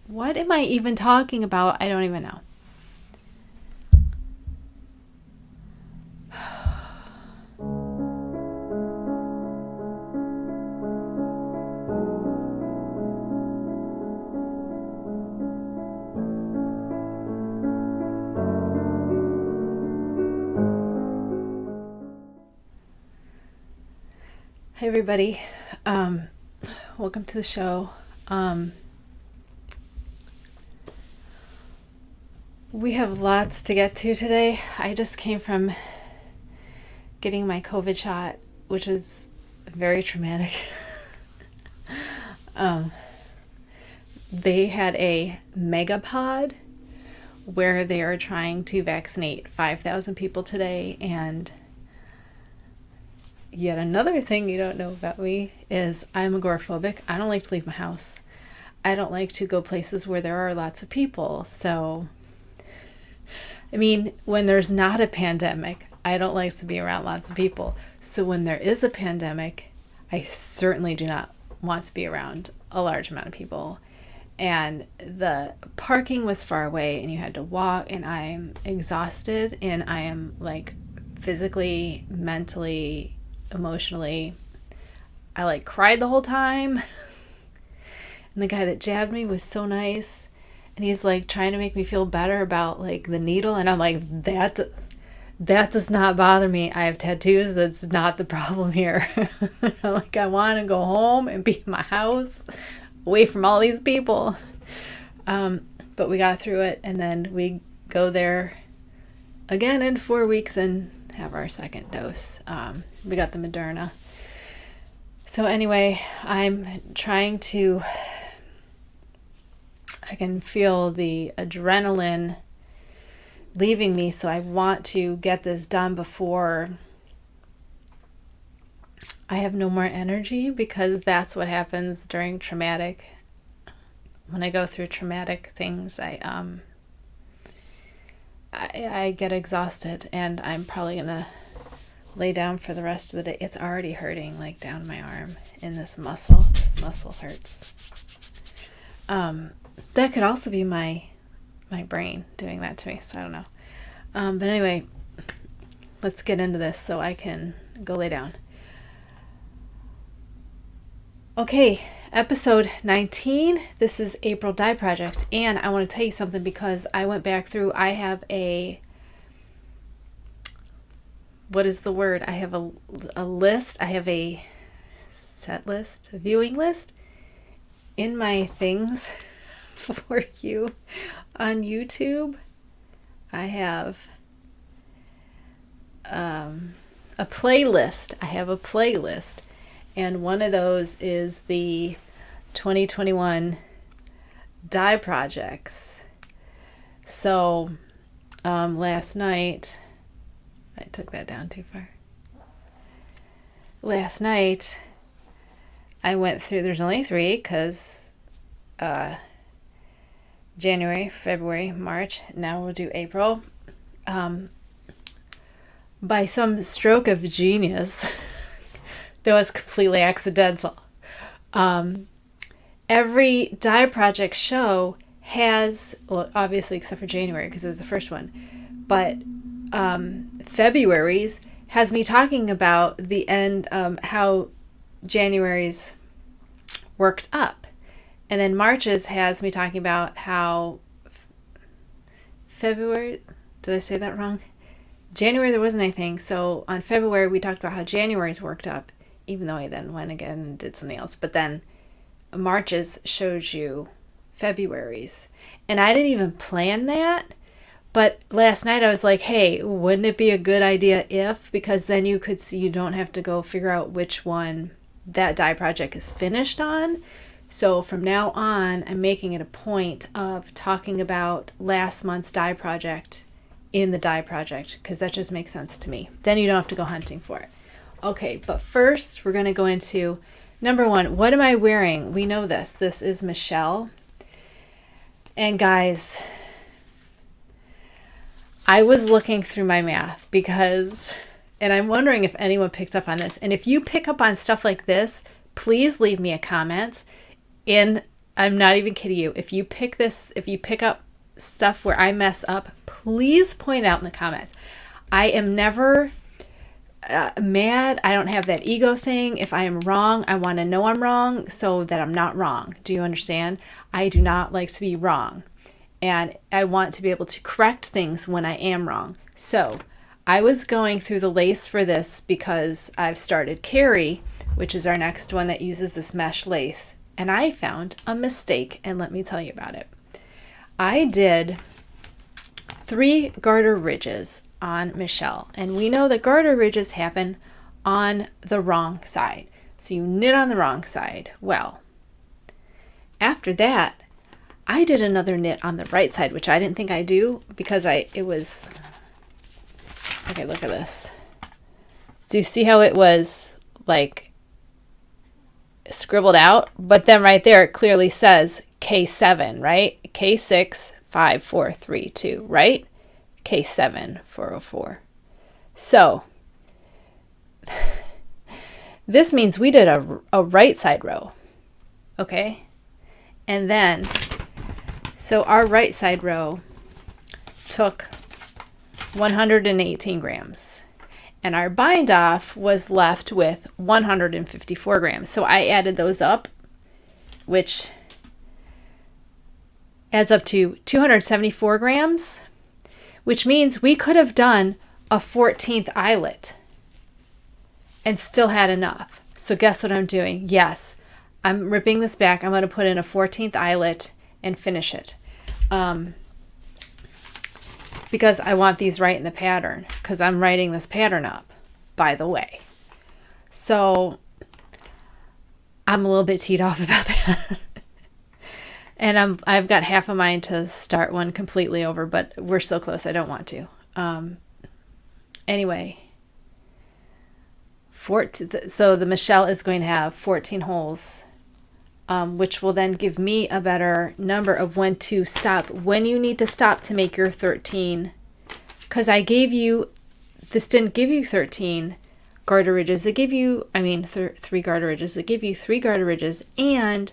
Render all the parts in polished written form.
What am I even talking about? I don't even know. Hey everybody, welcome to the show. We have lots to get to today. I just came from getting my COVID shot, which was very traumatic. They had a megapod where they are trying to vaccinate 5,000 people today, and yet another thing you don't know about me is I'm agoraphobic. I don't like to leave my house. I don't like to go places where there are lots of people. So, I mean, when there's not a pandemic, I don't like to be around lots of people. So when there is a pandemic, I certainly do not want to be around a large amount of people. And the parking was far away and you had to walk, and I'm exhausted, and I am like physically, mentally, emotionally, I like cried the whole time. And the guy that jabbed me was so nice, and he's like trying to make me feel better about like the needle, and I'm like, that does not bother me. I have tattoos. That's not the problem here. I'm like, I want to go home and be in my house away from all these people. But we got through it, and then we go there again in 4 weeks and have our second dose. We got the Moderna. So anyway, I'm trying to, I can feel the adrenaline leaving me, so I want to get this done before I have no more energy, because that's what happens during traumatic, when I go through traumatic things, I get exhausted, and I'm probably gonna lay down for the rest of the day. It's already hurting, like down my arm in this muscle. This muscle hurts. That could also be my brain doing that to me, so I don't know. But anyway, let's get into this so I can go lay down. Okay, episode 19. This is April Dye Project, and I want to tell you something, because I went back through. I have a, what is the word? I have a list. I have a set list, a viewing list in my things for you on YouTube. I have a playlist. I have a playlist. And one of those is the 2021 dye projects. So last night, I took that down too far. Last night, I went through, there's only 3, because January, February, March, now we'll do April. By some stroke of genius, that was completely accidental. Every dye project show has, well, obviously except for January because it was the first one, but February's has me talking about the end, how January's worked up, and then March's has me talking about how February, did I say that wrong? January there wasn't anything, so on February we talked about how January's worked up, even though I then went again and did something else. But then March's shows you February's. And I didn't even plan that. But last night I was like, hey, wouldn't it be a good idea if, because then you could see, you don't have to go figure out which one that dye project is finished on. So from now on, I'm making it a point of talking about last month's dye project in the dye project, because that just makes sense to me. Then you don't have to go hunting for it. Okay, but first we're going to go into number 1. What am I wearing? We know this. This is Michelle. And guys, I was looking through my math because, and I'm wondering if anyone picked up on this. And if you pick up on stuff like this, please leave me a comment in I'm not even kidding you. If you pick up stuff where I mess up, please point out in the comments. I am never mad. I don't have that ego thing. If I am wrong, I want to know I'm wrong so that I'm not wrong. Do you understand? I do not like to be wrong. And I want to be able to correct things when I am wrong. So I was going through the lace for this because I've started Carrie, which is our next one that uses this mesh lace. And I found a mistake, and let me tell you about it. I did 3 garter ridges on Michelle, and we know that garter ridges happen on the wrong side. So you knit on the wrong side. Well, after that, I did another knit on the right side, which I didn't think I'd do because it was, okay, look at this. Do you see how it was like scribbled out? But then right there, it clearly says K7, right? K6, 5, 4, 3, 2, right? K7, 404. So this means we did a right side row, okay? And then, so our right side row took 118 grams. And our bind off was left with 154 grams. So I added those up, which adds up to 274 grams, which means we could have done a 14th eyelet and still had enough. So guess what I'm doing? Yes, I'm ripping this back. I'm going to put in a 14th eyelet and finish it. Because I want these right in the pattern, because I'm writing this pattern up, by the way. So I'm a little bit teed off about that. And I've got half of mine to start one completely over, but we're so close. I don't want to. Anyway, so the Michelle is going to have 14 holes, which will then give me a better number of when to stop, when you need to stop to make your 13. Because this didn't give you 13 garter ridges. It gave you, 3 garter ridges. It gave you 3 garter ridges and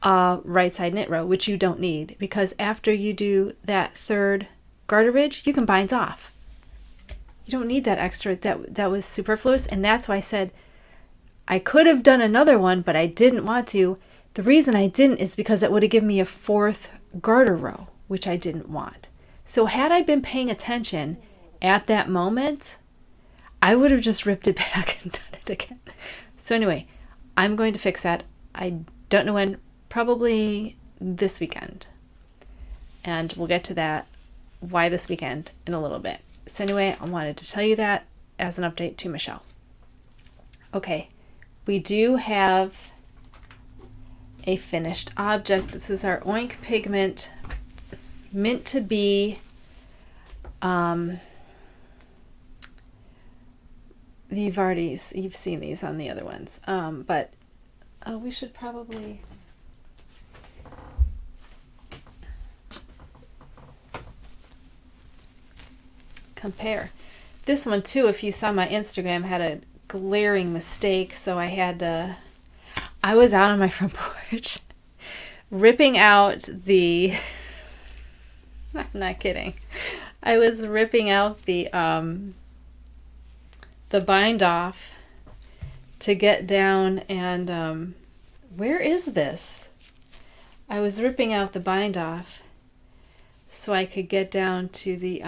a right side knit row, which you don't need, because after you do that 3rd garter ridge, you can bind off. You don't need that extra. That was superfluous, and that's why I said I could have done another one, but I didn't want to. The reason I didn't is because it would have given me a 4th garter row, which I didn't want. So had I been paying attention at that moment, I would have just ripped it back and done it again. So anyway, I'm going to fix that. I don't know when, probably this weekend. And we'll get to that, why this weekend, in a little bit. So anyway, I wanted to tell you that as an update to Michelle. Okay, we do have a finished object. This is our Oink Pigment Mint to Be you've seen these on the other ones, but we should probably compare. This one too, if you saw my Instagram, had a glaring mistake, so I was out on my front porch ripping out the I'm not kidding. I was ripping out the bind off to get down and where is this? I was ripping out the bind off so I could get down to the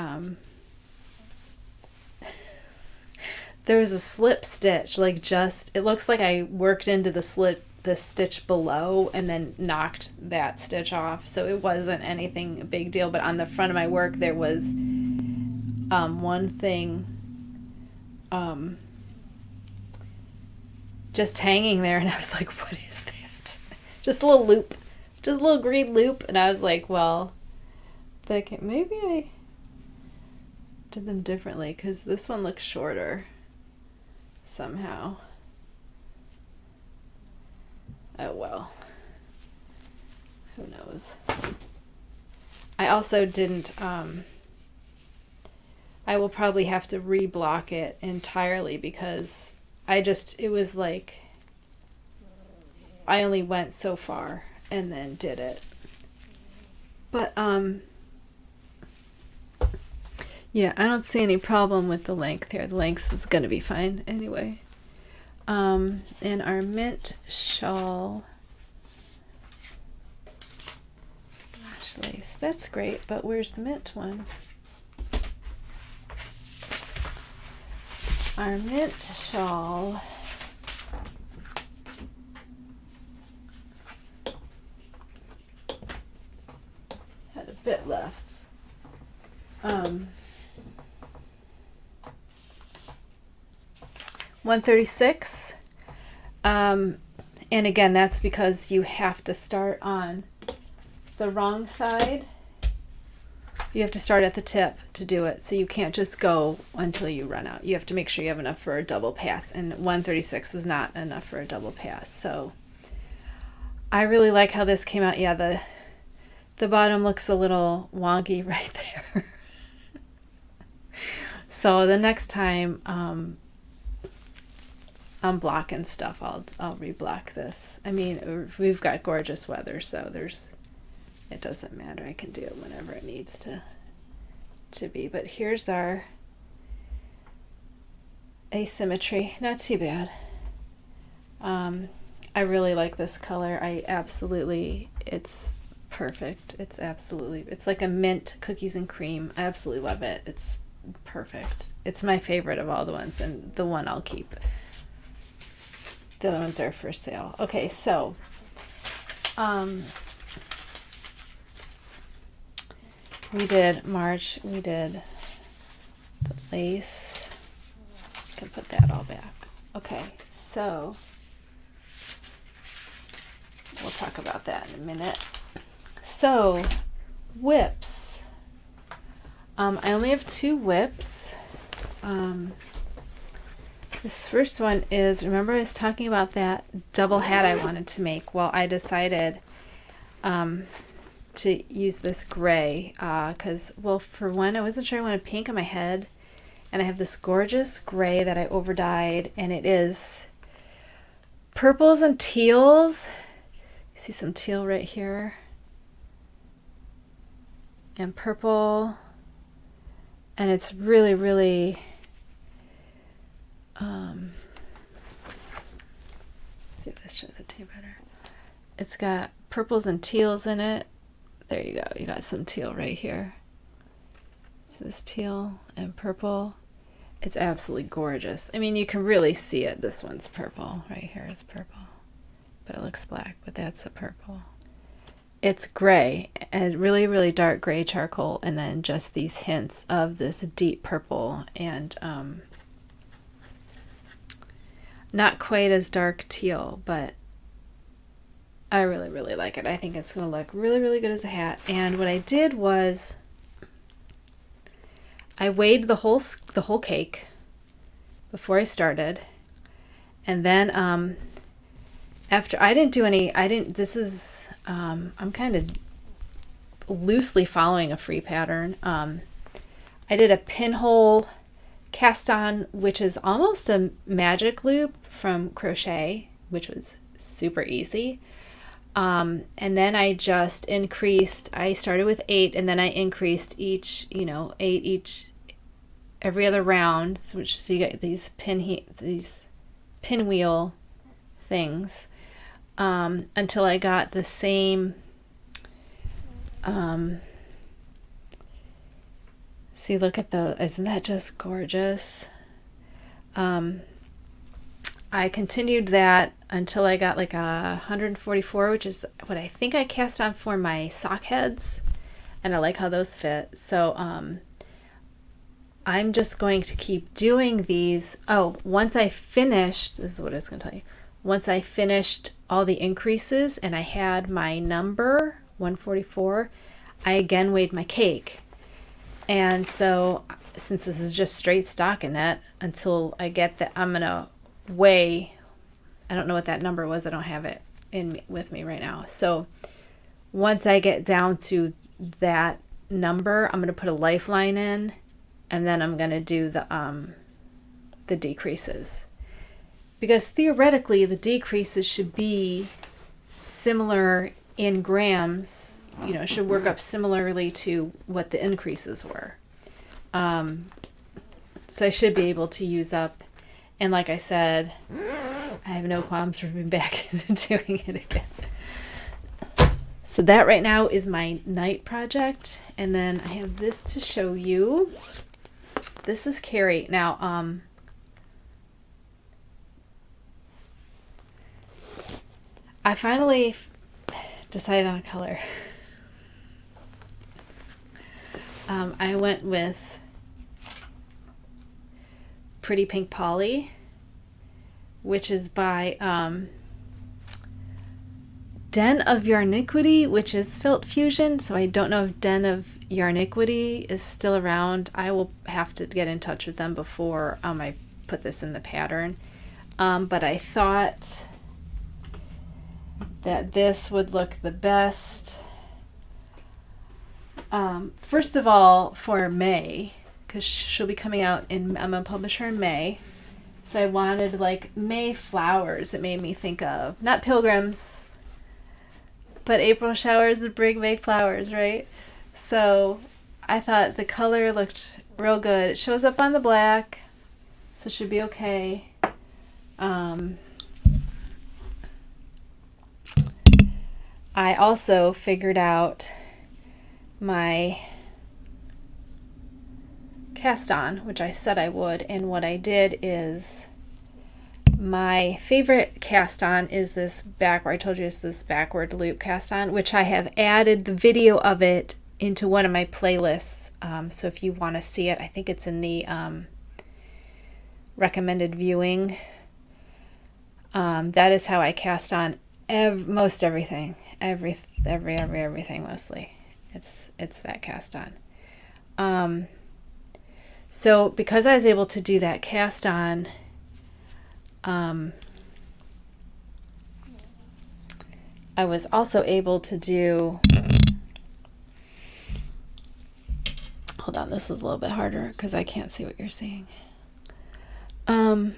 there was a slip stitch, like it looks like I worked into the stitch below and then knocked that stitch off. So it wasn't anything big deal, but on the front of my work there was one thing just hanging there, and I was like, what is that? Just a little loop, just a little green loop, and I was like, well, maybe I did them differently because this one looks shorter somehow. Oh well, who knows. I also didn't I will probably have to reblock it entirely because it was like I only went so far and then did it. But yeah, I don't see any problem with the length here. The length is going to be fine anyway. And our mint shawl lash lace, that's great, but where's the mint one? Our mint shawl had a bit left. 136. And again, that's because you have to start on the wrong side. You have to start at the tip to do it, so you can't just go until you run out. You have to make sure you have enough for a double pass, and 136 was not enough for a double pass. So I really like how this came out. Yeah, the bottom looks a little wonky right there. So the next time I'm blocking stuff, I'll reblock this. I mean, we've got gorgeous weather, so it doesn't matter. I can do it whenever it needs to be. But here's our asymmetry. Not too bad. I really like this color. It's perfect. It's like a mint cookies and cream. I absolutely love it. It's perfect. It's my favorite of all the ones, and the one I'll keep. The other ones are for sale. Okay, so we did March, we did the lace. I can put that all back. Okay, so we'll talk about that in a minute. So, whips. I only have 2 whips. This first one is, remember I was talking about that double hat I wanted to make? Well, I decided to use this gray because, well, for one, I wasn't sure I wanted pink on my head, and I have this gorgeous gray that I overdyed, and it is purples and teals. You see some teal right here, and purple, and it's really, really see if this shows it to you better. It's got purples and teals in it. There you go. You got some teal right here. So this teal and purple. It's absolutely gorgeous. I mean, you can really see it. This one's purple. Right here is purple. But it looks black, but that's a purple. It's gray, and really, really dark gray charcoal, and then just these hints of this deep purple, and not quite as dark teal, but I really, really like it. I think it's going to look really, really good as a hat. And what I did was I weighed the whole cake before I started, and then after this is I'm kind of loosely following a free pattern. I did a pinhole cast on, which is almost a magic loop from crochet, which was super easy. And then I just increased. I started with 8, and then I increased each, 8 each every other round. So you get these pinwheel things until I got the same. See, look at isn't that just gorgeous? I continued that until I got like 144, which is what I think I cast on for my sock heads, and I like how those fit. So I'm just going to keep doing these. Oh, once I finished, this is what I was going to tell you. Once I finished all the increases and I had my number 144, I again weighed my cake. And so since this is just straight stockinette, until I get that, I'm going to weigh, I don't know what that number was. I don't have it with me right now. So once I get down to that number, I'm going to put a lifeline in, and then I'm going to do the decreases. Because theoretically, the decreases should be similar in grams, you know, should work up similarly to what the increases were. So I should be able to use up, and like I said, I have no qualms from being back into doing it again. So that right now is my night project, and then I have this to show you. This is Carrie. Now, I finally decided on a color. I went with Pretty Pink Polly, which is by Den of Yarniquity, which is Felt Fusion. So I don't know if Den of Yarniquity is still around. I will have to get in touch with them before I put this in the pattern. But I thought that this would look the best. First of all, for May, because she'll be coming out in, I'm a publisher in May. So I wanted like May flowers. It made me think of, not pilgrims, but April showers that bring May flowers, right? So I thought the color looked real good. It shows up on the black, so it should be okay. I also figured out my cast on, which I said I would, and what I did is, my favorite cast on is this backward, I told you it's this backward loop cast on, which I have added the video of it into one of my playlists. So if you want to see it, I think it's in the recommended viewing. That is how I cast on most everything, everything mostly. It's that cast on. So because I was able to do that cast on, I was also able to do, hold on, this is a little bit harder because I can't see what you're seeing. These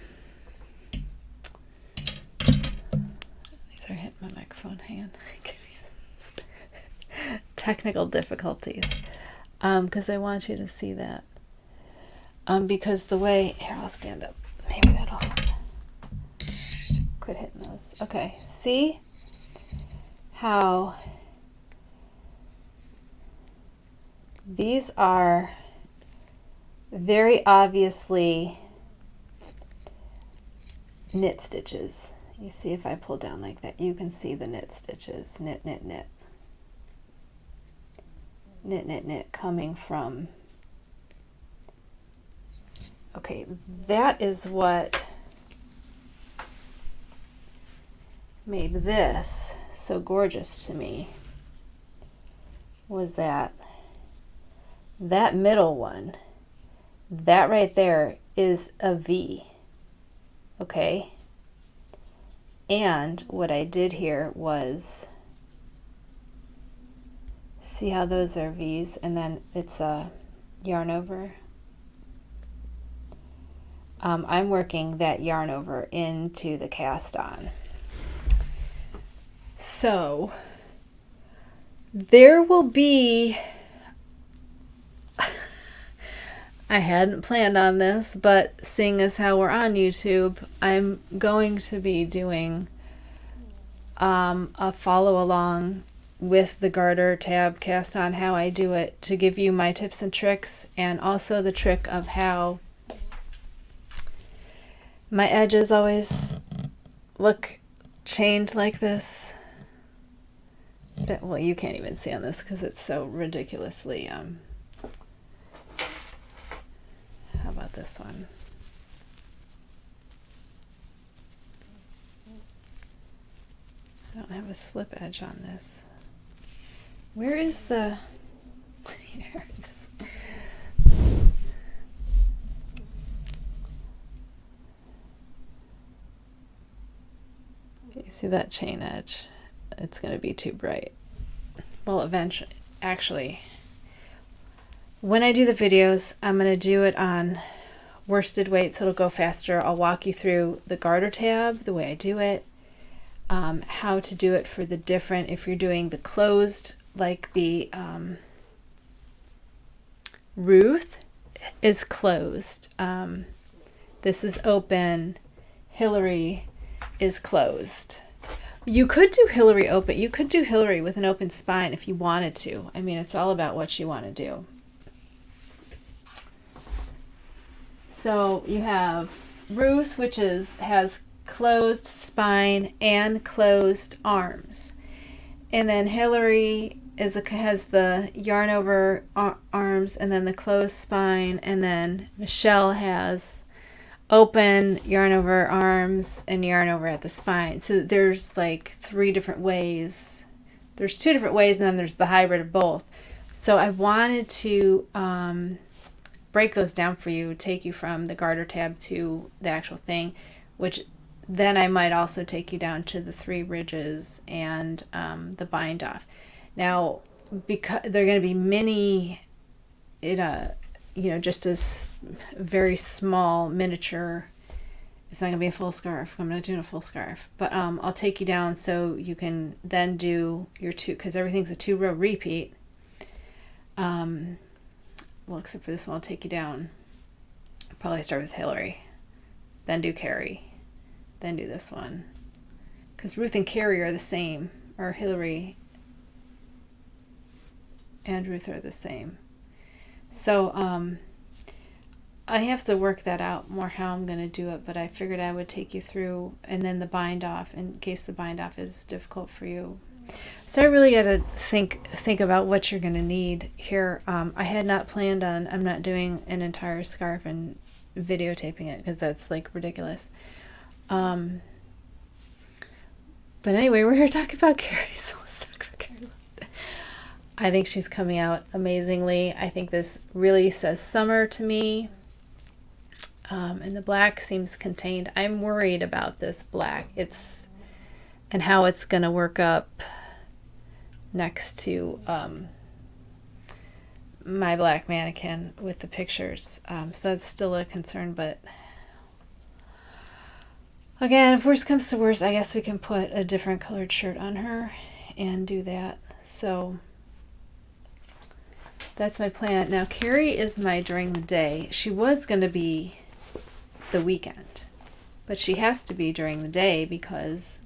are hitting my microphone. Hang on. Technical difficulties. Because I want you to see that. Because the way, here, I'll stand up. Maybe that'll help. Quit hitting those. Okay, see how these are very obviously knit stitches. You see, if I pull down like that, you can see the knit stitches. Knit, knit, knit. Knit, knit, knit coming from. Okay, that is what made this so gorgeous to me, was that middle one, that right there is a V, okay? And what I did here was, see how those are V's, and then it's a yarn over. I'm working that yarn over into the cast on. So there will be, I hadn't planned on this, but seeing as how we're on YouTube, I'm going to be doing a follow along with the garter tab cast on, how I do it, to give you my tips and tricks, and also the trick of how my edges always look chained like this. That, well, you can't even see on this because it's so ridiculously, how about this one? I don't have a slip edge on this. Where is the, here it is. You see that chain edge? It's going to be too bright. Well, eventually, actually, when I do the videos, I'm going to do it on worsted weight so it'll go faster. I'll walk you through the garter tab, the way I do it. how to do it for the different, if you're doing the closed, like the Ruth is closed. This is open. Hillary is closed. You could do Hillary open. You could do Hillary with an open spine if you wanted to. I mean, it's all about what you want to do. So you have Ruth, which has closed spine and closed arms. And then Hillary has the yarn over arms and then the closed spine. And then Michelle has open yarn over arms and yarn over at the spine. So there's like 3 different ways. There's 2 different ways, and then there's the hybrid of both. So I wanted to break those down for you, take you from the garter tab to the actual thing, which then I might also take you down to the 3 ridges and the bind off. Now, because they're going to be mini, just as very small miniature. It's not going to be a full scarf. I'm not doing a full scarf, but I'll take you down so you can then do your 2, because everything's a 2-row repeat. Well, except for this one, I'll take you down. I'll probably start with Hillary, then do Carrie, then do this one. Because Ruth and Carrie are the same, or Hillary and Ruth are the same. So I have to work that out more how I'm going to do it, but I figured I would take you through, and then the bind off in case the bind off is difficult for you. So I really got to think about what you're going to need here. I had not planned on, I'm not doing an entire scarf and videotaping it because that's like ridiculous. But anyway, we're here talking about Carrie, so let's talk about Carrie. I think she's coming out amazingly. I think this really says summer to me. And the black seems contained. I'm worried about this black. And how it's going to work up next to my black mannequin with the pictures. So that's still a concern, but again, if worst comes to worst, I guess we can put a different colored shirt on her and do that. So that's my plan. Now, Carrie is my during the day. She was going to be the weekend, but she has to be during the day because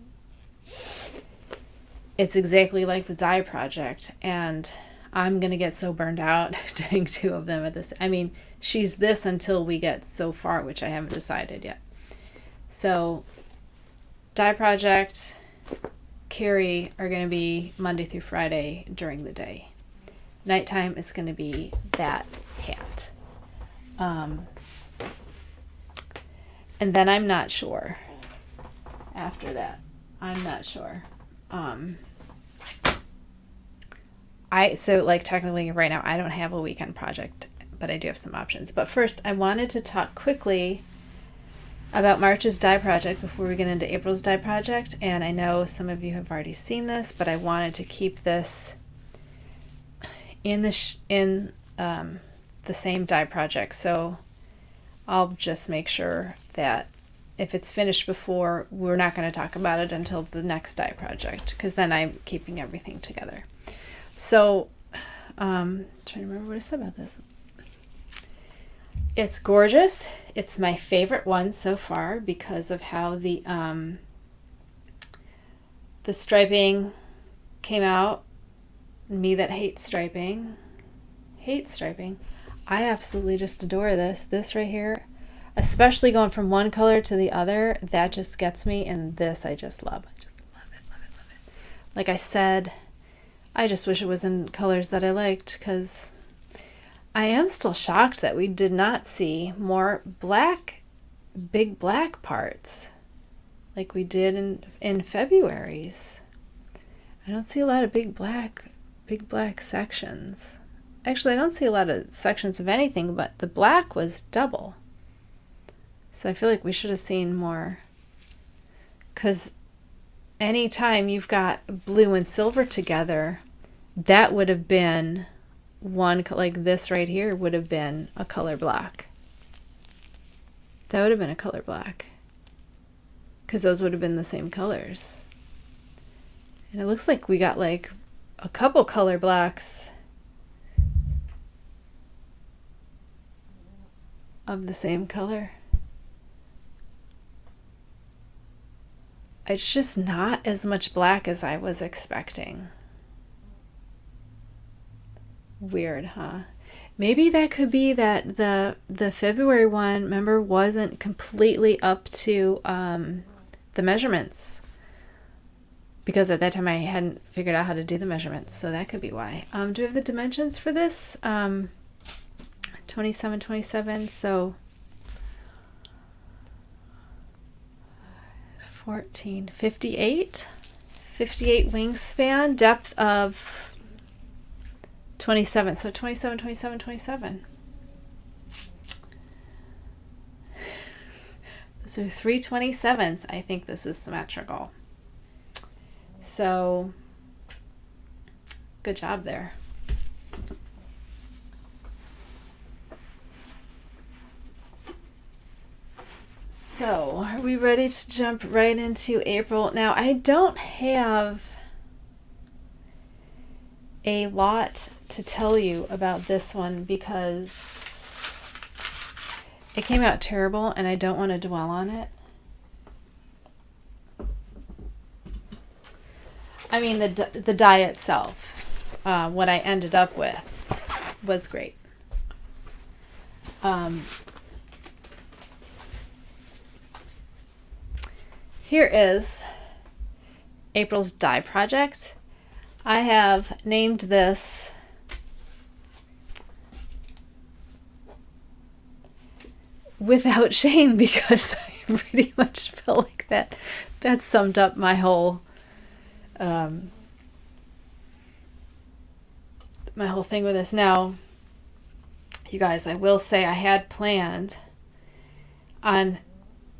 it's exactly like the dye project, and I'm going to get so burned out doing 2 of them at this. I mean, she's this until we get so far, which I haven't decided yet. So dye project, Carrie are going to be Monday through Friday during the day. Nighttime, it's going to be that hat. And then I'm not sure. After that, I'm not sure. So like technically right now I don't have a weekend project, but I do have some options. But first I wanted to talk quickly about March's dye project before we get into April's dye project. And I know some of you have already seen this, but I wanted to keep this in the same dye project. So I'll just make sure that if it's finished before, we're not going to talk about it until the next dye project, because then I'm keeping everything together. So, trying to remember what I said about this. It's gorgeous. It's my favorite one so far because of how the striping came out. Me that hates striping. I absolutely just adore this. This right here, especially going from one color to the other, that just gets me. And this I just love. I just love it. Like I said, I just wish it was in colors that I liked, because I am still shocked that we did not see more black, big black parts like we did in February's. I don't see a lot of big black sections. Actually, I don't see a lot of sections of anything, but the black was double. So I feel like we should have seen more, because anytime you've got blue and silver together, that would have been one, like this right here would have been a color black. That would have been a color black, because those would have been the same colors. And it looks like we got like a couple color blocks of the same color. It's just not as much black as I was expecting. Weird, huh? Maybe that could be that the February one, remember, wasn't completely up to the measurements. Because at that time I hadn't figured out how to do the measurements. So that could be why. Do we have the dimensions for this? 27, 27. So 14, 58. 58 wingspan, depth of 27. So 27, 27, 27. Those are 3 27s. I think this is symmetrical. So good job there. So are we ready to jump right into April? Now I don't have a lot to tell you about this one because it came out terrible and I don't want to dwell on it. I mean, the dye itself, what I ended up with was great. Here is April's dye project. I have named this Without Shame because I pretty much felt like that summed up my whole thing with this. Now, you guys, I will say I had planned on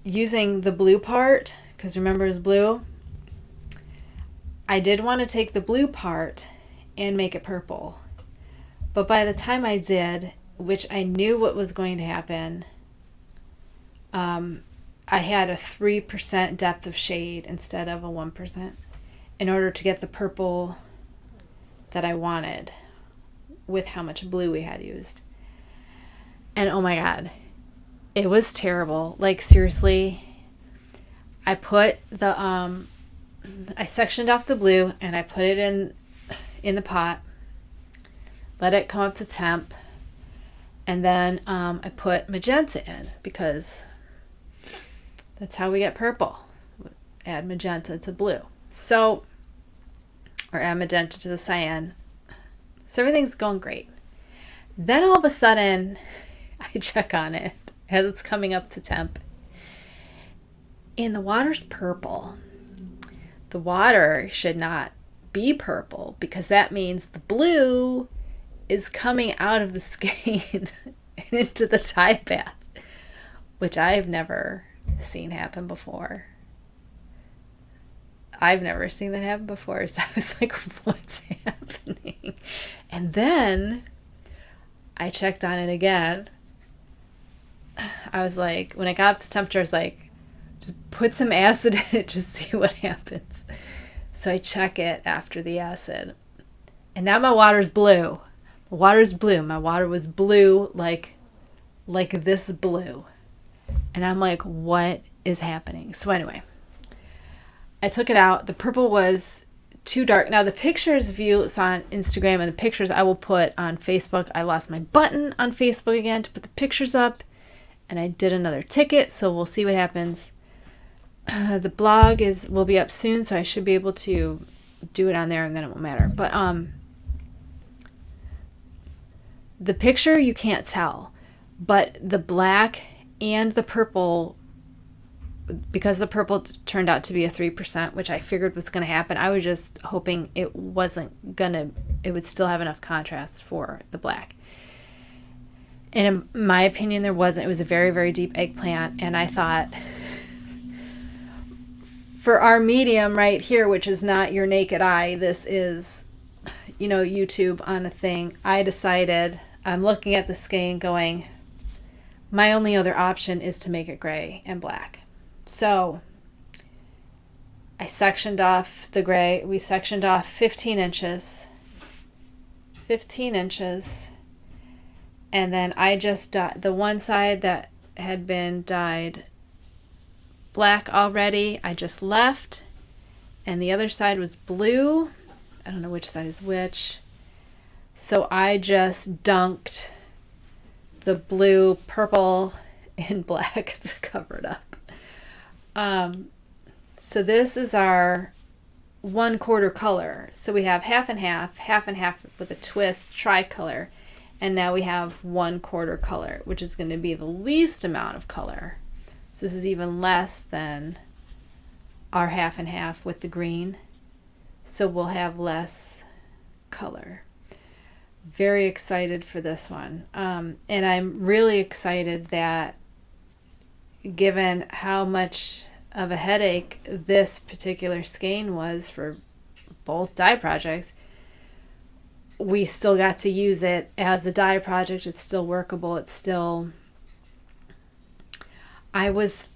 using the blue part, because remember it's blue. I did want to take the blue part and make it purple. But by the time I did, which I knew what was going to happen, I had a 3% depth of shade instead of a 1% in order to get the purple that I wanted with how much blue we had used. And oh my God, it was terrible. Like seriously, I put the, I sectioned off the blue and I put it in the pot, let it come up to temp, and then I put magenta in because that's how we get purple. Add magenta to blue. So, or add magenta to the cyan. So everything's going great. Then all of a sudden, I check on it as it's coming up to temp. And the water's purple. The water should not be purple because that means the blue is coming out of the skein and into the dye bath, which I've never seen happen before. I've never seen that happen before. So I was like, what's happening? And then I checked on it again. I was like, when it got up to temperature, I was like, just put some acid in it, just see what happens. So I check it after the acid. And now my water's blue. My water's blue. My water was blue like this blue. And I'm like, what is happening? So anyway, I took it out. The purple was too dark. Now the pictures, if you saw on Instagram, and the pictures I will put on Facebook. I lost my button on Facebook again to put the pictures up. And I did another ticket, so we'll see what happens. The blog will be up soon, so I should be able to do it on there, and then it won't matter. But the picture you can't tell, but the black and the purple, because the purple turned out to be a 3%, which I figured was going to happen. I was just hoping it would still have enough contrast for the black. And in my opinion, there wasn't. It was a very, very deep eggplant. And I thought, for our medium right here, which is not your naked eye, this is, YouTube on a thing. I decided, I'm looking at the skein going, my only other option is to make it gray and black. So I sectioned off the gray. We sectioned off 15 inches. 15 inches. And then I just dyed the one side that had been dyed black already. I just left. And the other side was blue. I don't know which side is which. So I just dunked the blue, purple, and black to cover it up. So this is our 1/4 color. So we have half and half with a twist, tricolor. And now we have 1/4 color, which is going to be the least amount of color. So this is even less than our half and half with the green. So we'll have less color. Very excited for this one. And I'm really excited that given how much of a headache this particular skein was for both dye projects, we still got to use it as a dye project. It's still workable. It's still... I was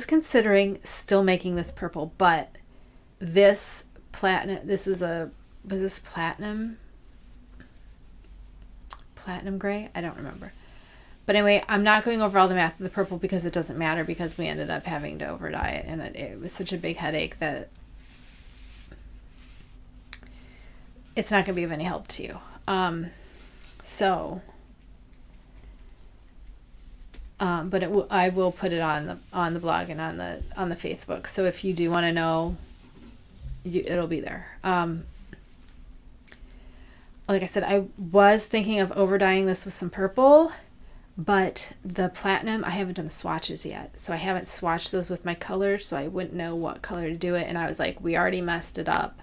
considering still making this purple, but this platinum, was this platinum gray? I don't remember. But anyway, I'm not going over all the math of the purple because it doesn't matter, because we ended up having to over dye it, and it was such a big headache that it's not going to be of any help to you. But I will put it on the blog and on the Facebook. So if you do want to know, it'll be there. Like I said, I was thinking of over dyeing this with some purple, but the platinum, I haven't done the swatches yet. So I haven't swatched those with my colors, so I wouldn't know what color to do it. And I was like, we already messed it up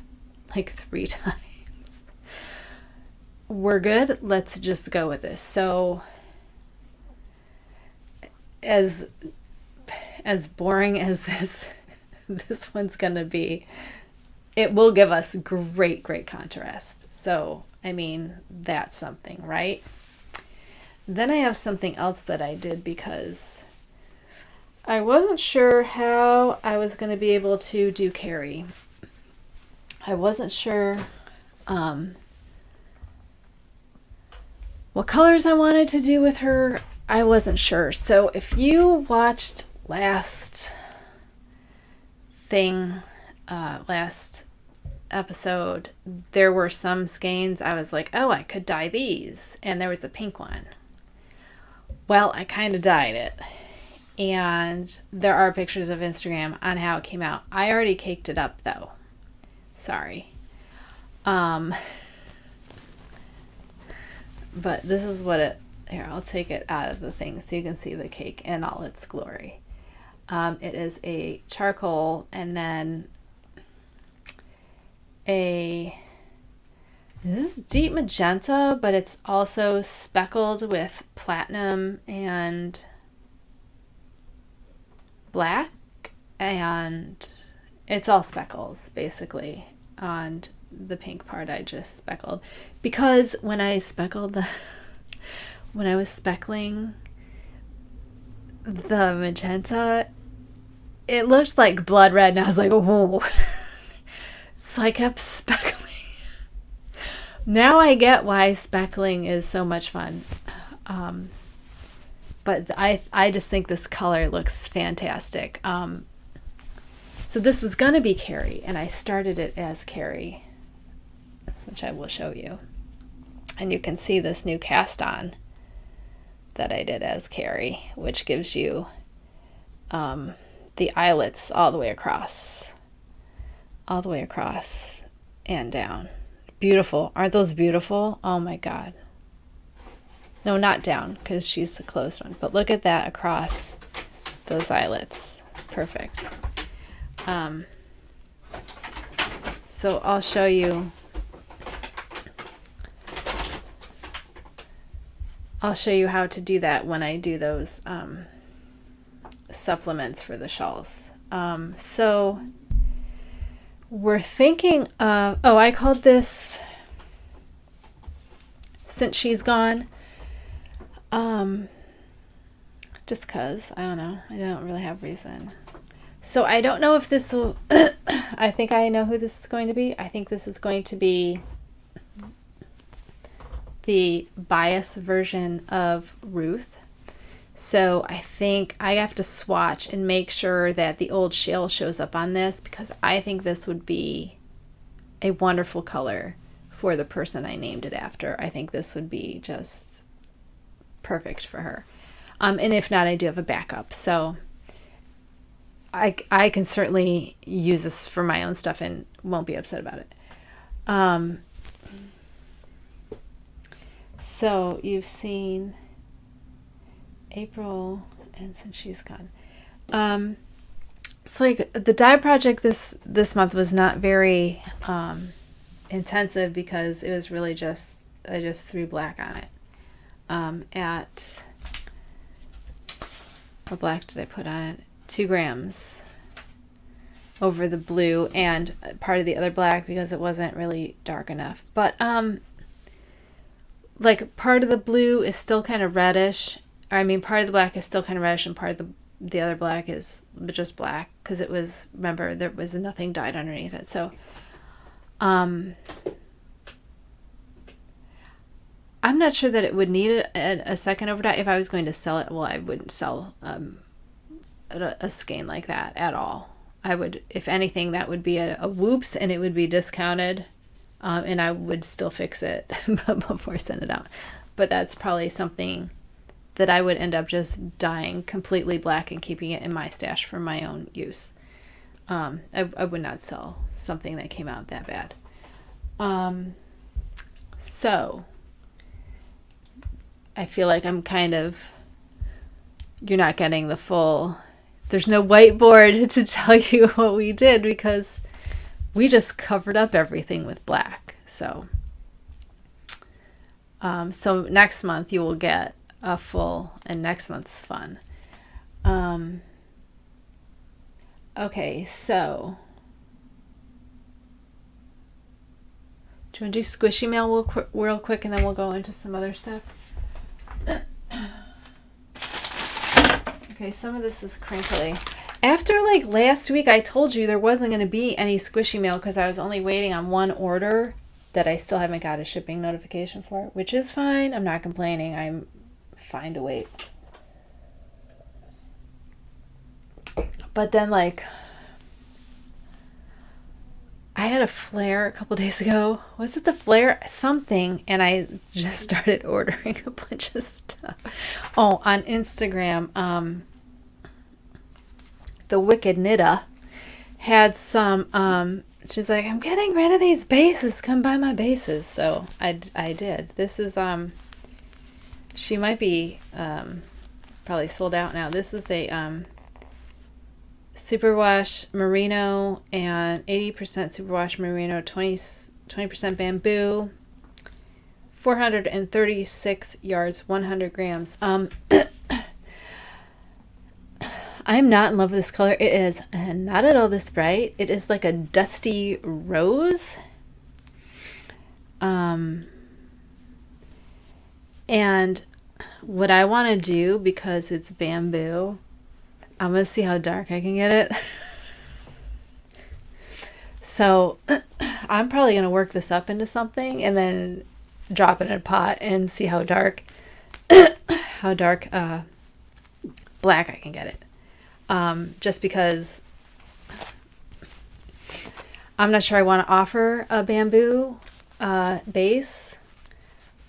like 3 times. We're good. Let's just go with this. So as boring as this one's gonna be, it will give us great contrast. So I mean, that's something, right? Then I have something else that I did because I wasn't sure how I was going to be able to do Carrie. I wasn't sure what colors I wanted to do with her. I wasn't sure. So if you watched last episode, there were some skeins I was like, oh, I could dye these, and there was a pink one. Well, I kind of dyed it, and there are pictures of Instagram on how it came out. I already caked it up though. Sorry. But this is what it... Here, I'll take it out of the thing so you can see the cake in all its glory. It is a charcoal and then this is deep magenta, but it's also speckled with platinum and black, and it's all speckles basically. On the pink part I just speckled, because when I was speckling the magenta, it looked like blood red, and I was like, whoa. So I kept speckling. Now I get why speckling is so much fun. But I just think this color looks fantastic. So this was going to be Carrie, and I started it as Carrie, which I will show you. And you can see this new cast on that I did as Carrie, which gives you the eyelets all the way across and down. Beautiful. Aren't those beautiful? Oh my God. No, not down, because she's the closed one, but look at that across those eyelets. Perfect. So I'll show you how to do that when I do those supplements for the shawls. So we're thinking of, I called this Since She's Gone. Just cause, I don't know. I don't really have reason. So I don't know if this will, I think I know who this is going to be. I think this is going to be the bias version of Ruth. So I think I have to swatch and make sure that the old Shawl shows up on this, because I think this would be a wonderful color for the person I named it after. I think this would be just perfect for her. And if not, I do have a backup. So I can certainly use this for my own stuff and won't be upset about it. So you've seen April, and since she's gone. It's like the dye project this month was not very intensive, because it was really just, I just threw black on it. At, what black did I put on it? 2 grams over the blue and part of the other black, because it wasn't really dark enough. But like part of the blue is still kind of reddish. I mean, part of the black is still kind of reddish, and part of the other black is just black, because it was, remember, there was nothing dyed underneath it. So I'm not sure that it would need a second over dye if I was going to sell it. Well, I wouldn't sell a skein like that at all. I would, if anything, that would be a whoops, and it would be discounted, and I would still fix it before I send it out. But that's probably something that I would end up just dyeing completely black and keeping it in my stash for my own use. I would not sell something that came out that bad. So I feel like I'm kind of, you're not getting the full, there's no whiteboard to tell you what we did, because we just covered up everything with black. So so next month you will get a full, and next month's fun. Okay, so do you want to do squishy mail real quick, and then we'll go into some other stuff? Okay, some of this is crinkly. After like last week, I told you there wasn't going to be any squishy mail, because I was only waiting on one order that I still haven't got a shipping notification for, which is fine. I'm not complaining. I'm fine to wait. But then, like, I had a flare a couple days ago. Was it the flare? Something. And I just started ordering a bunch of stuff. Oh, on Instagram, the Wicked Knittah had some, she's like, I'm getting rid of these bases. Come buy my bases. So I did. This is, she might be probably sold out now. This is a superwash merino, and 80% superwash merino, 20% bamboo, 436 yards, 100 grams. I'm not in love with this color. It is not at all this bright. It is like a dusty rose. And what I want to do, because it's bamboo, I'm going to see how dark I can get it. So I'm probably going to work this up into something and then drop it in a pot and see how dark, black I can get it. Just because I'm not sure I want to offer a bamboo base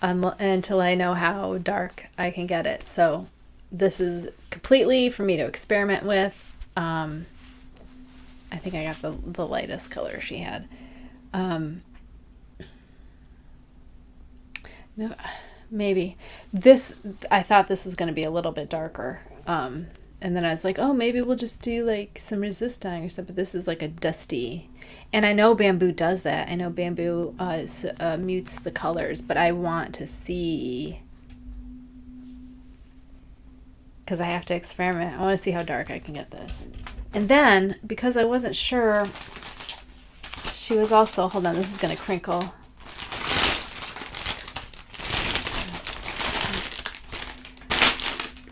until I know how dark I can get it. So this is completely for me to experiment with. I think I got the lightest color she had. No, maybe this, I thought this was going to be a little bit darker. And then I was like, oh, maybe we'll just do like some resist dyeing or stuff. But this is like a dusty. And I know bamboo does that. I know bamboo mutes the colors. But I want to see, because I have to experiment. I want to see how dark I can get this. And then, because I wasn't sure, she was also, hold on, this is going to crinkle.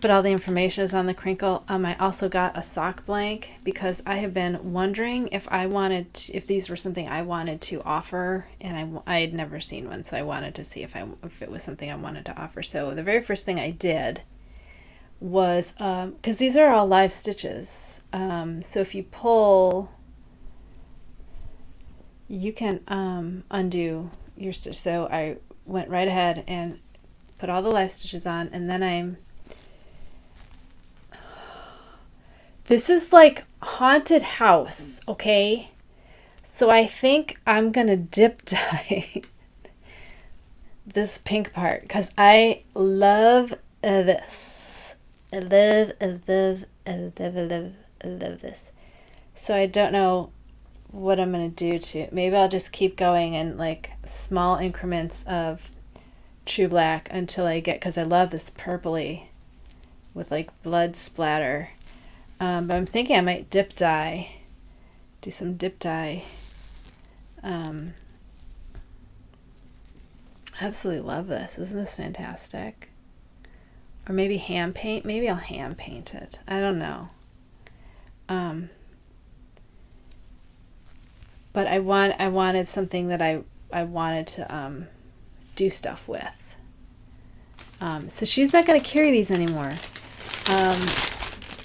but all the information is on the crinkle. I also got a sock blank because I have been wondering if if these were something I wanted to offer, and I had never seen one, so I wanted to see if it was something I wanted to offer. So the very first thing I did was, because these are all live stitches, so if you pull, you can undo your stitch. So I went right ahead and put all the live stitches on, and then this is like haunted house, okay? So I think I'm gonna dip dye this pink part because I love this. I love this. So I don't know what I'm gonna do to, maybe I'll just keep going in like small increments of true black until I get, because I love this purpley with like blood splatter. But I'm thinking I might dip dye, do some dip dye. Absolutely love this. Isn't this fantastic? Or maybe hand paint. Maybe I'll hand paint it. I don't know. But I wanted something that I wanted to do stuff with. So she's not going to carry these anymore.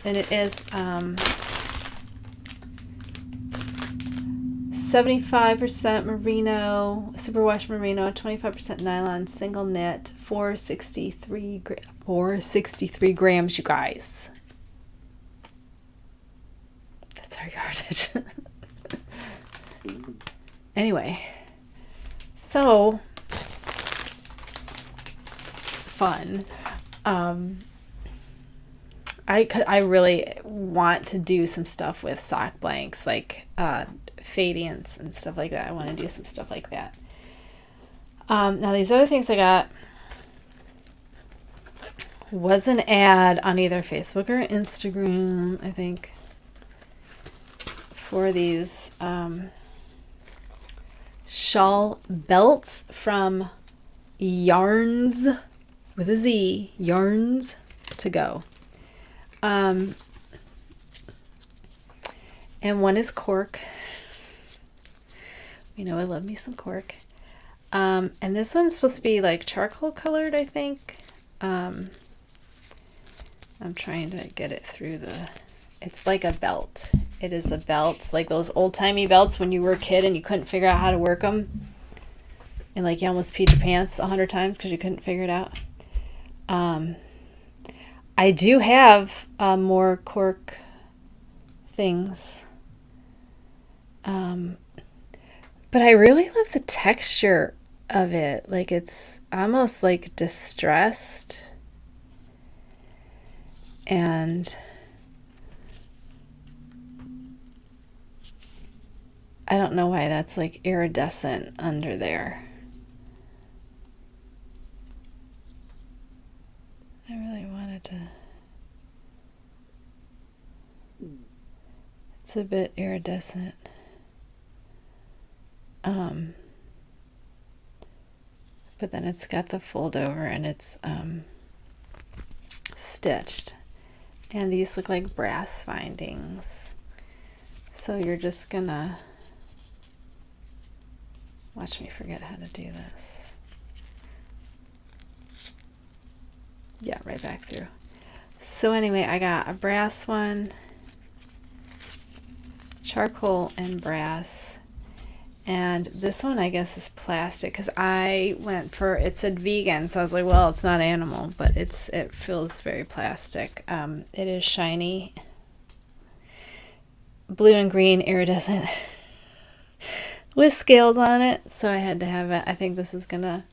And it is 75% merino, superwash merino, 25% nylon, single knit, 463 grams, you guys. That's our yardage. Anyway, so fun. I really want to do some stuff with sock blanks, like fadients and stuff like that. I want to do some stuff like that. Now these other things I got was an ad on either Facebook or Instagram, I think, for these shawl belts from Yarns with a Z, Yarns to Go. And one is cork. You know, I love me some cork. And this one's supposed to be like charcoal colored, I think. I'm trying to get it through it's like a belt. It is a belt, like those old-timey belts when you were a kid and you couldn't figure out how to work them. And like you almost peed your pants 100 times because you couldn't figure it out. I do have more cork things. But I really love the texture of it. Like it's almost like distressed. And I don't know why that's like iridescent under there. I really wanted to. It's a bit iridescent. But then it's got the fold over and it's stitched. And these look like brass findings. So you're just gonna watch me forget how to do this. Yeah, right back through. So anyway, I got a brass one, charcoal and brass, and this one I guess is plastic because I went for, it said vegan, so I was like, well, it's not animal, but it feels very plastic. It is shiny, blue and green, iridescent, with scales on it, so I had to have it. I think this is gonna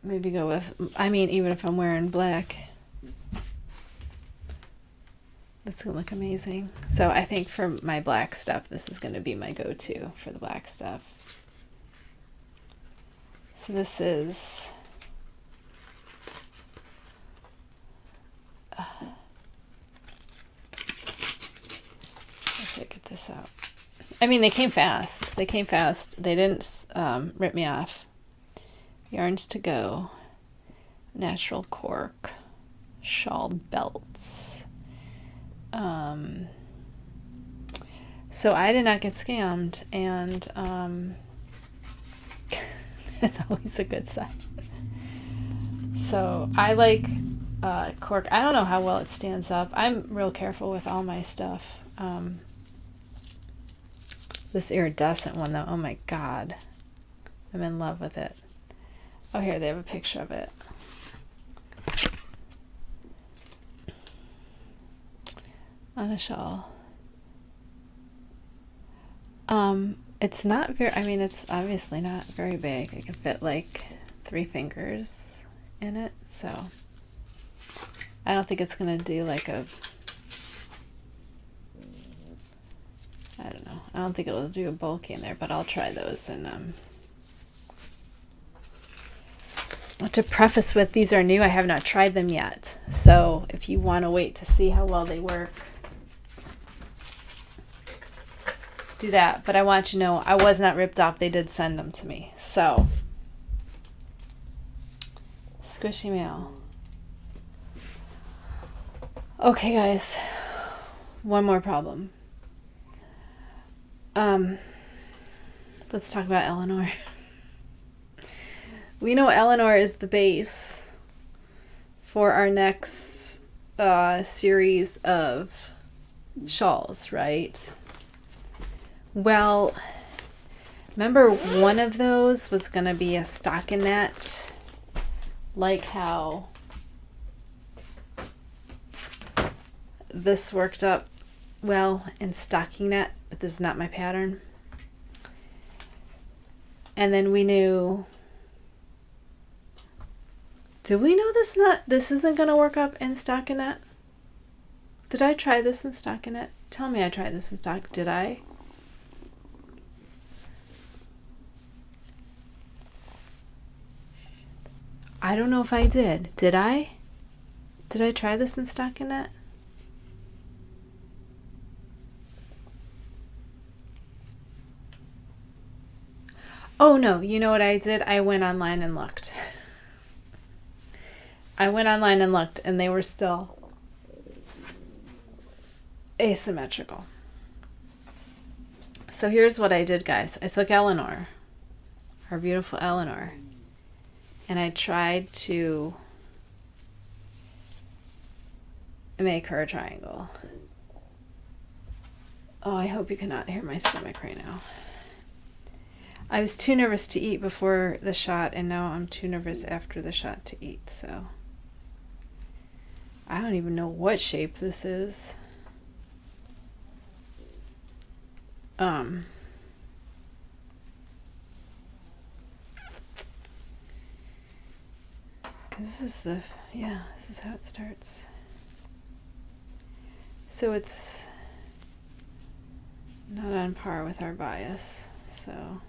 maybe go with, I mean, even if I'm wearing black, that's gonna look amazing. So I think for my black stuff, this is gonna be my go-to for the black stuff. So this is let's get this out. I mean, they came fast. They came fast. They didn't rip me off. Yarns to Go, natural cork. Shawl Belts. So I did not get scammed, and it's always a good sign. So I like cork. I don't know how well it stands up. I'm real careful with all my stuff. This iridescent one, though, oh my god. I'm in love with it. Oh, here, they have a picture of it. On a shawl. It's not very, I mean, it's obviously not very big. It can fit like 3 fingers in it, so I don't think it's gonna do like a, I don't know. I don't think it'll do a bulky in there, but I'll try those. And to preface with, these are new. I have not tried them yet. So if you want to wait to see how well they work, do that. But I want you to know I was not ripped off. They did send them to me. So squishy mail. Okay, guys. One more problem. Let's talk about Eleanor. We know Eleanor is the base for our next series of shawls, right? Well, remember one of those was going to be a stockinette, like how this worked up well in stockinette, but this is not my pattern. And then we knew, do we know this isn't going to work up in stockinette? Did I try this in stockinette? Tell me I tried this in stock. Did I? I don't know if I did. Did I? Did I try this in stockinette? Oh no, you know what I did? I went online and looked. And they were still asymmetrical. So here's what I did, guys. I took Eleanor, our beautiful Eleanor, and I tried to make her a triangle. Oh, I hope you cannot hear my stomach right now. I was too nervous to eat before the shot, and now I'm too nervous after the shot to eat, so I don't even know what shape this is. 'Cause this is this is how it starts. So it's not on par with our bias, so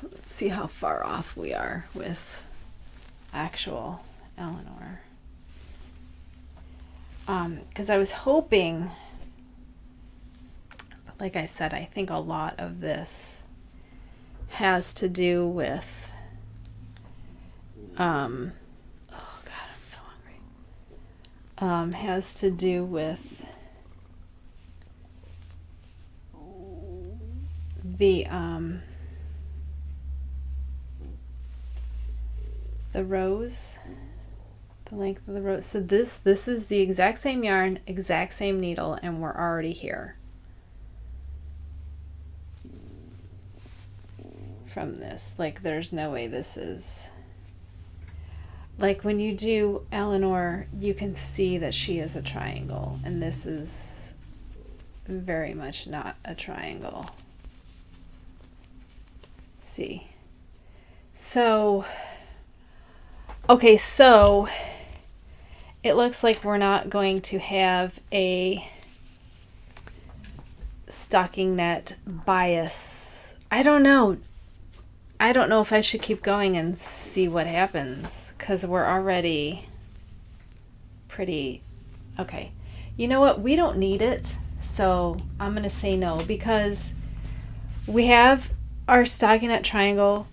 let's see how far off we are with actual Eleanor. Because I was hoping, but like I said, I think a lot of this has to do with, oh God, I'm so hungry. Has to do with the rows, the length of the rows. So this is the exact same yarn, exact same needle, and we're already here from this. Like, there's no way this is, like, when you do Eleanor, you can see that she is a triangle, and this is very much not a triangle. See? So okay, so it looks like we're not going to have a stockinette bias. I don't know. I don't know if I should keep going and see what happens, because we're already pretty, okay. You know what? We don't need it, so I'm going to say no, because we have our stockinette triangle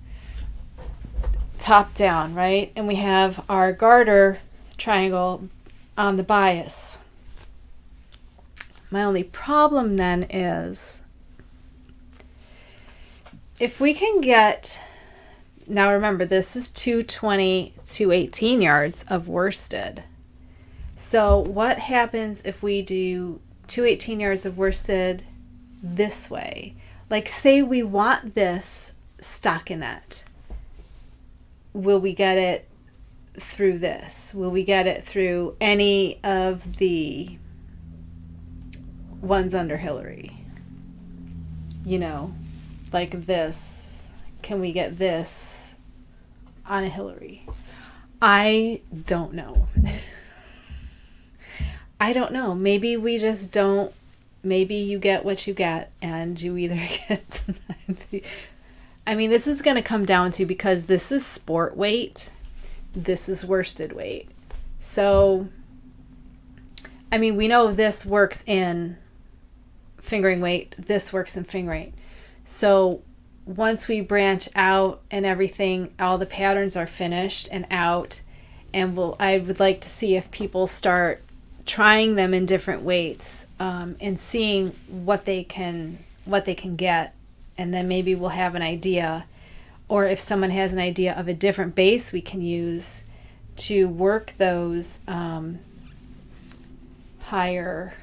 top down, right? And we have our garter triangle on the bias. My only problem then is if we can get, now remember this is 220, 218 yards of worsted. So what happens if we do 218 yards of worsted this way? Like say we want this stockinette. Will we get it through this? Will we get it through any of the ones under Hillary? You know, like this. Can we get this on a Hillary? I don't know. I don't know. Maybe we just don't. Maybe you get what you get and you either get... I mean, this is going to come down to, because this is sport weight, this is worsted weight. So, I mean, we know this works in fingering weight, this works in fingering. So once we branch out and everything, all the patterns are finished and out, and I would like to see if people start trying them in different weights, and seeing what they can get, and then maybe we'll have an idea, or if someone has an idea of a different base we can use to work those higher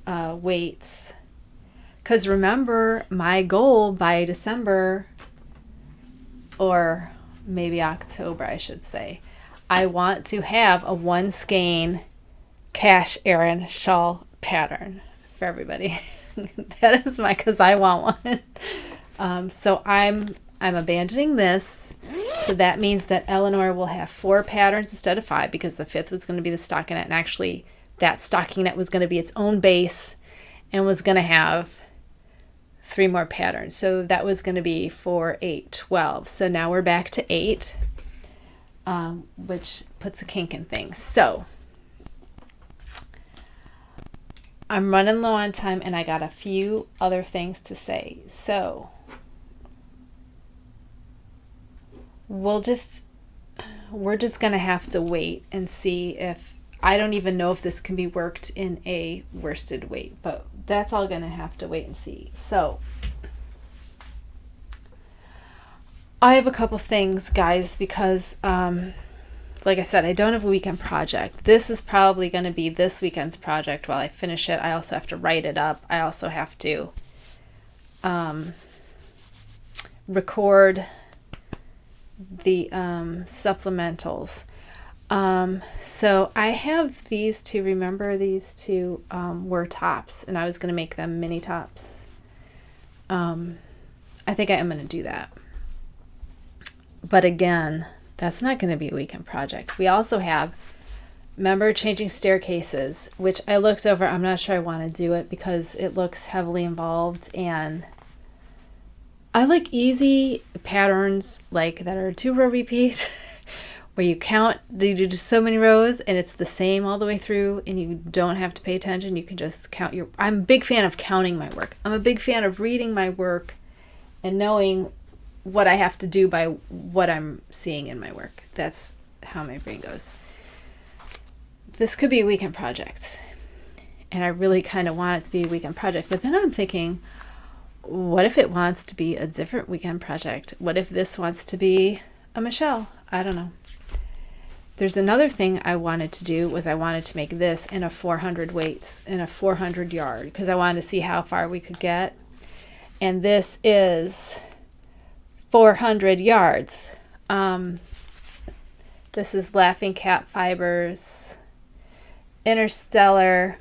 weights. Because remember, my goal by December, or maybe October I should say, I want to have a 1 skein Cash Erin shawl pattern for everybody. That is because I want one. So I'm abandoning this. So that means that Eleanor will have 4 patterns instead of 5, because the 5th was going to be the stockinette, and actually that stockinette was going to be its own base and was going to have 3 more patterns. So that was going to be 4, 8, 12. So now we're back to 8, which puts a kink in things. So I'm running low on time, and I got a few other things to say. So we're just going to have to wait and see if, I don't even know if this can be worked in a worsted weight, but that's all going to have to wait and see. So I have a couple things, guys, because like I said, I don't have a weekend project. This is probably going to be this weekend's project while I finish it. I also have to write it up. I also have to record the supplementals. So I have these two. Remember, these two were tops, and I was going to make them mini tops. I think I am going to do that. But again, that's not going to be a weekend project. We also have, remember, changing staircases, which I looked over. I'm not sure I want to do it because it looks heavily involved, and I like easy patterns like that are 2-row repeat where you count, you do just so many rows and it's the same all the way through and you don't have to pay attention. You can just count your, I'm a big fan of counting my work. I'm a big fan of reading my work and knowing what I have to do by what I'm seeing in my work. That's how my brain goes. This could be a weekend project, and I really kind of want it to be a weekend project, but then I'm thinking, what if it wants to be a different weekend project? What if this wants to be a Michelle? I don't know. There's another thing I wanted to do, was I wanted to make this in a 400 weights, in a 400 yard, because I wanted to see how far we could get. And this is 400 yards. This is Laughing Cat Fibers, Interstellar.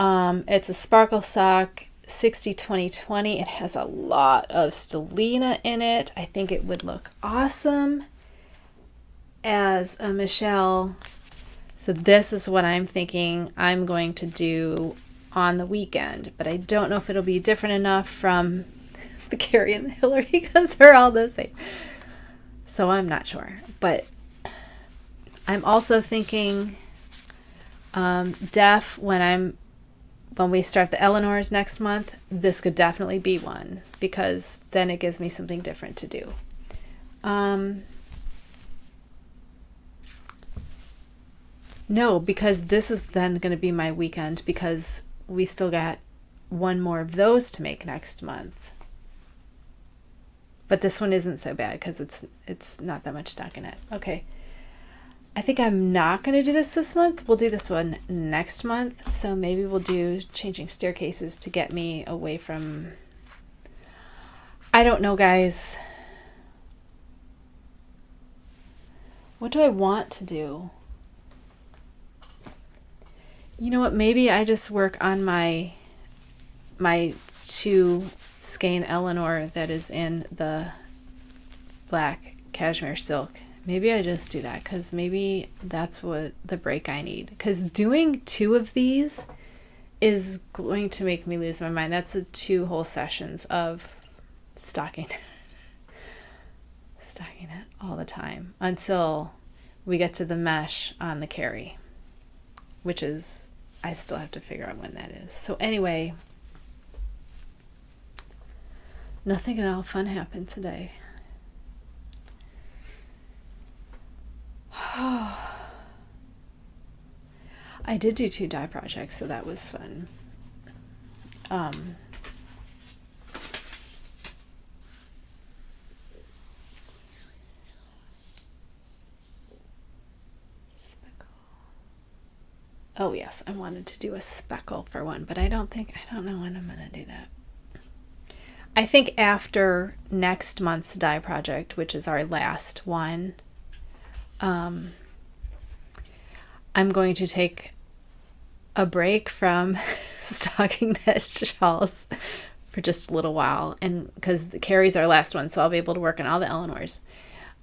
It's a sparkle sock, 60-20-20. It has a lot of stellina in it. I think it would look awesome as a Michelle. So this is what I'm thinking I'm going to do on the weekend, but I don't know if it'll be different enough from the Carrie and the Hillary because they're all the same. So I'm not sure, but I'm also thinking deaf when I'm when we start the Eleanor's next month, this could definitely be one, because then it gives me something different to do. No, because this is then going to be my weekend, because we still got one more of those to make next month. But this one isn't so bad because it's not that much stock in it. Okay. I think I'm not going to do this month. We'll do this one next month. So maybe we'll do changing staircases to get me away from... I don't know, guys. What do I want to do? You know what? Maybe I just work on my 2 skein Eleanor that is in the black cashmere silk. Maybe I just do that, because maybe that's what the break I need. Because doing 2 of these is going to make me lose my mind. That's 2 whole sessions of stocking it all the time until we get to the mesh on the Carrie, which is, I still have to figure out when that is. So anyway, nothing at all fun happened today. I did do 2 dye projects, so that was fun. Speckle. Oh yes, I wanted to do a speckle for one, but I don't know when I'm gonna do that. I think after next month's dye project, which is our last one, I'm going to take a break from stocking knit shawls for just a little while, and because the Carrie's our last one, so I'll be able to work on all the Eleanors,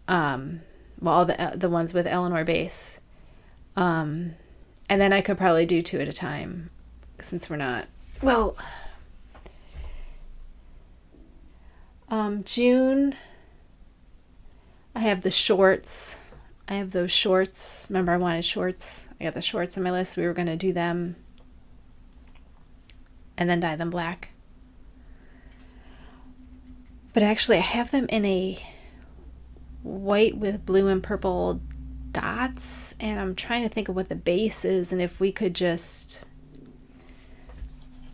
well, all the ones with Eleanor base, and then I could probably do 2 at a time, since we're not, well, June, I have the shorts. I have those shorts. Remember, I wanted shorts. I got the shorts on my list. We were going to do them and then dye them black. But actually, I have them in a white with blue and purple dots. And I'm trying to think of what the base is and if we could just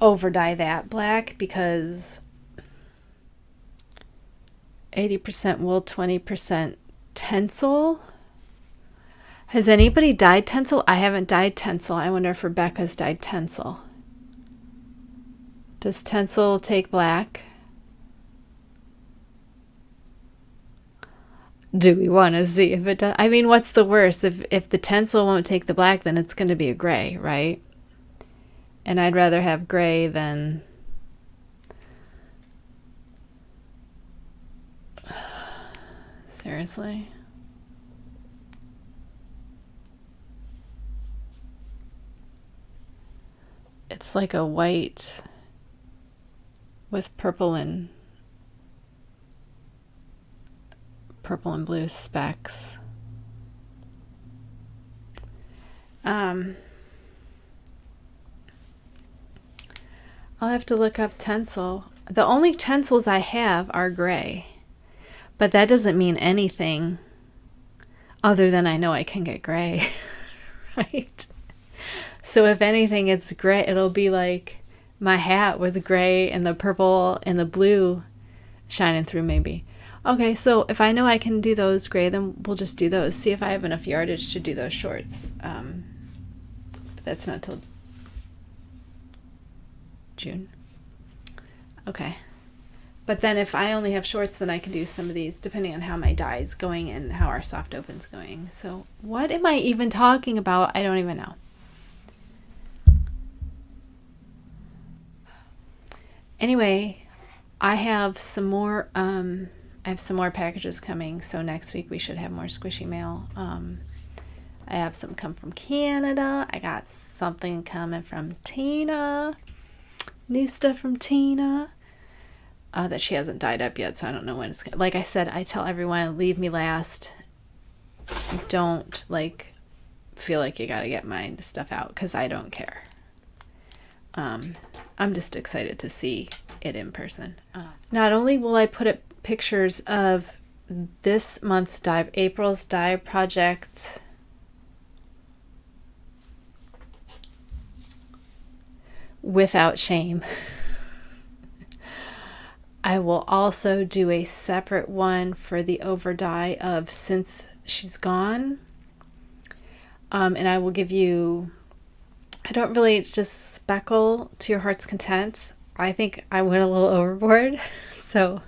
over dye that black, because 80% wool, 20% tencel. Has anybody dyed tencel? I haven't dyed tencel. I wonder if Rebecca's dyed tencel. Does tencel take black? Do we want to see if it does? I mean, what's the worst? If the tencel won't take the black, then it's going to be a gray, right? And I'd rather have gray than... Seriously? It's like a white with purple and blue specks. I'll have to look up tencel. The only tencels I have are gray, but that doesn't mean anything other than I know I can get gray, right? So if anything, it's gray. It'll be like my hat with gray and the purple and the blue shining through maybe. Okay, so if I know I can do those gray, then we'll just do those. See if I have enough yardage to do those shorts. But that's not till June. Okay. But then if I only have shorts, then I can do some of these depending on how my dye is going and how our soft open's going. So what am I even talking about? I don't even know. Anyway, I have some more packages coming, so next week we should have more squishy mail. I have some come from Canada. I got something coming from Tina. New stuff from Tina. That she hasn't dyed up yet, so I don't know when it's gonna... Like I said, I tell everyone, leave me last. Don't, feel like you gotta get my stuff out, because I don't care. I'm just excited to see it in person. Not only will I put up pictures of this month's dye, April's dye project, without shame, I will also do a separate one for the over dye of Since She's Gone. And I will give you, I don't really just speckle to your heart's content. I think I went a little overboard. So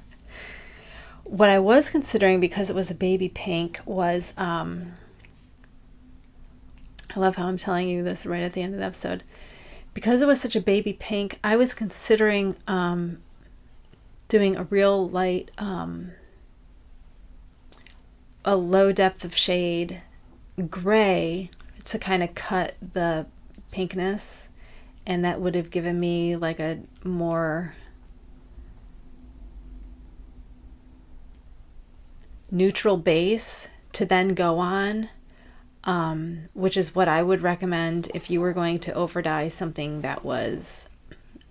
what I was considering, because it was a baby pink, was, I love how I'm telling you this right at the end of the episode. Because it was such a baby pink, I was considering doing a real light, a low depth of shade gray to kind of cut the pinkness, and that would have given me like a more neutral base to then go on, which is what I would recommend if you were going to over dye something that was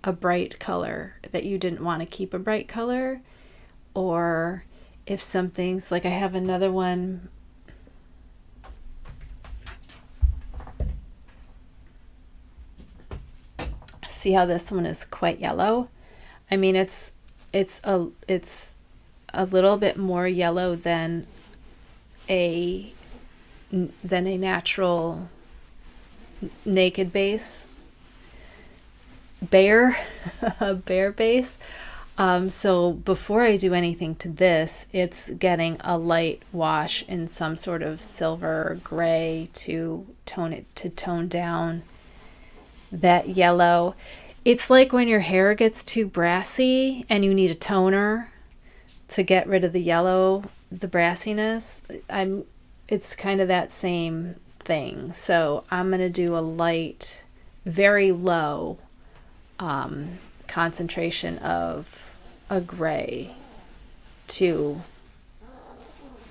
a bright color, that you didn't want to keep a bright color, or if something's like, I have another one. See how this one is quite yellow? I mean, it's a little bit more yellow than a natural naked base, bare a bare base. So before I do anything to this, it's getting a light wash in some sort of silver or gray to tone down that yellow. It's like when your hair gets too brassy and you need a toner to get rid of the yellow, the brassiness. It's kind of that same thing. So I'm going to do a light, very low concentration of a gray to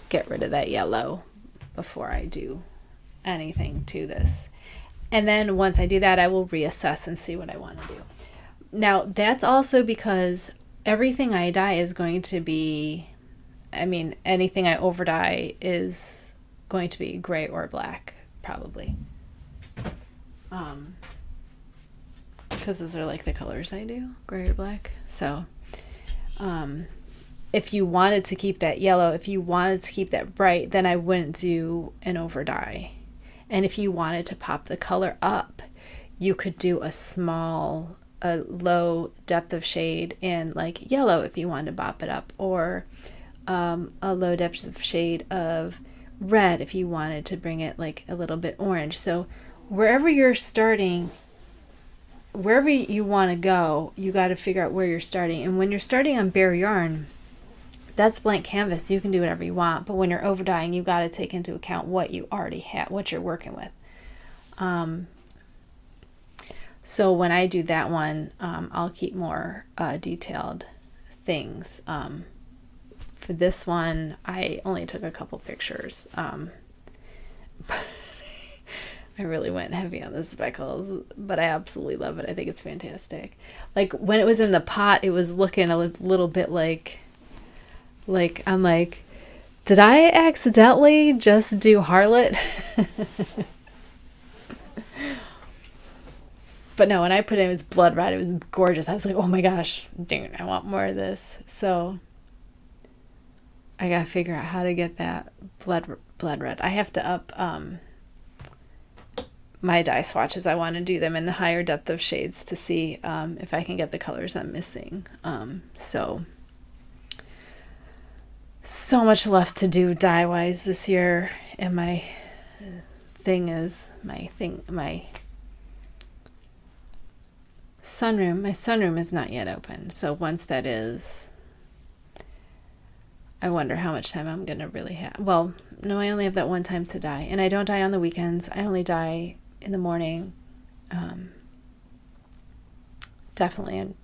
get rid of that yellow before I do anything to this. And then once I do that, I will reassess and see what I want to do. Now, that's also because everything I dye is going to be, I mean, anything I over dye is going to be gray or black, probably. Because those are like the colors I do, gray or black. So, if you wanted to keep that yellow, if you wanted to keep that bright, then I wouldn't do an over dye. And if you wanted to pop the color up, you could do a low depth of shade in like yellow if you wanted to pop it up, or a low depth of shade of red if you wanted to bring it like a little bit orange. So wherever you're starting, wherever you want to go, you got to figure out where you're starting. And when you're starting on bare yarn, that's blank canvas. You can do whatever you want. But when you're over dyeing, you got to take into account what you already have, what you're working with. So when I do that one, I'll keep more detailed things. For this one, I only took a couple pictures. But I really went heavy on the speckles, but I absolutely love it. I think it's fantastic. Like when it was in the pot, it was looking a little bit like I'm like, did I accidentally just do Harlot? But no, when I put it, it was blood red. It was gorgeous. I was like, oh my gosh, dude, I want more of this. So I gotta figure out how to get that blood red. I have to up my dye swatches. I want to do them in a higher depth of shades to see if I can get the colors I'm missing. So much left to do dye wise this year, and my sunroom is not yet open. So once that is, I wonder how much time I'm gonna really have. Well, no, I only have that one time to dye, and I don't dye on the weekends. I only dye in the morning. Definitely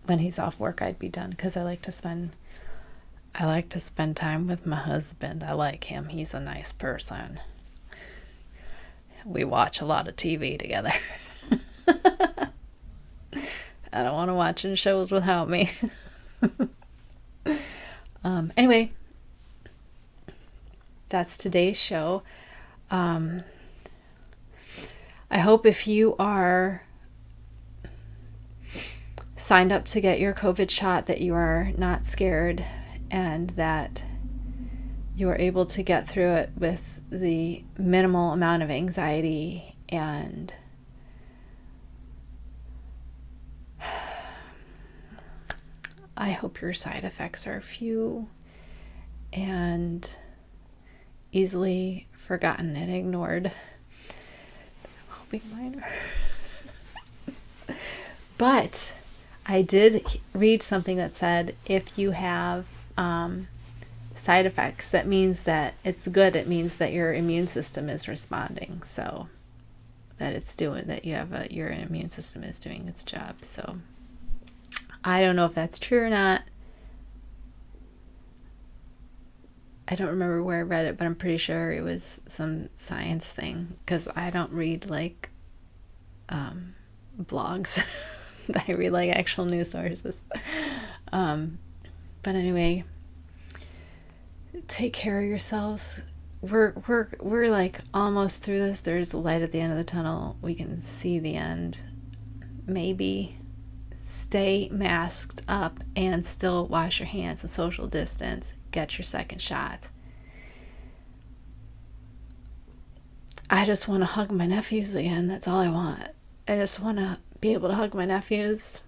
when he's off work, I'd be done, because I like to spend time with my husband. I like him. He's a nice person. We watch a lot of TV together. I don't want to watch any shows without me. Anyway, that's today's show. I hope if you are signed up to get your COVID shot that you are not scared and that you are able to get through it with the minimal amount of anxiety, and I hope your side effects are few and easily forgotten and ignored. I'm hoping mine are. But I did read something that said if you have side effects, that means that it's good. It means that your immune system is responding. So that it's doing, that you have your immune system is doing its job. So I don't know if that's true or not. I don't remember where I read it, but I'm pretty sure it was some science thing, because I don't read like blogs. I read like actual news sources. But anyway, take care of yourselves. We're like almost through this. There's a light at the end of the tunnel. We can see the end. Maybe. Stay masked up and still wash your hands and social distance. Get your second shot. I just want to hug my nephews again. That's all I want. I just want to be able to hug my nephews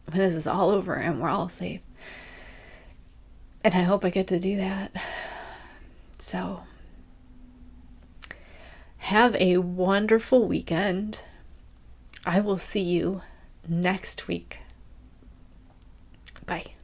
when this is all over and we're all safe. And I hope I get to do that. So, have a wonderful weekend. I will see you next week. Bye.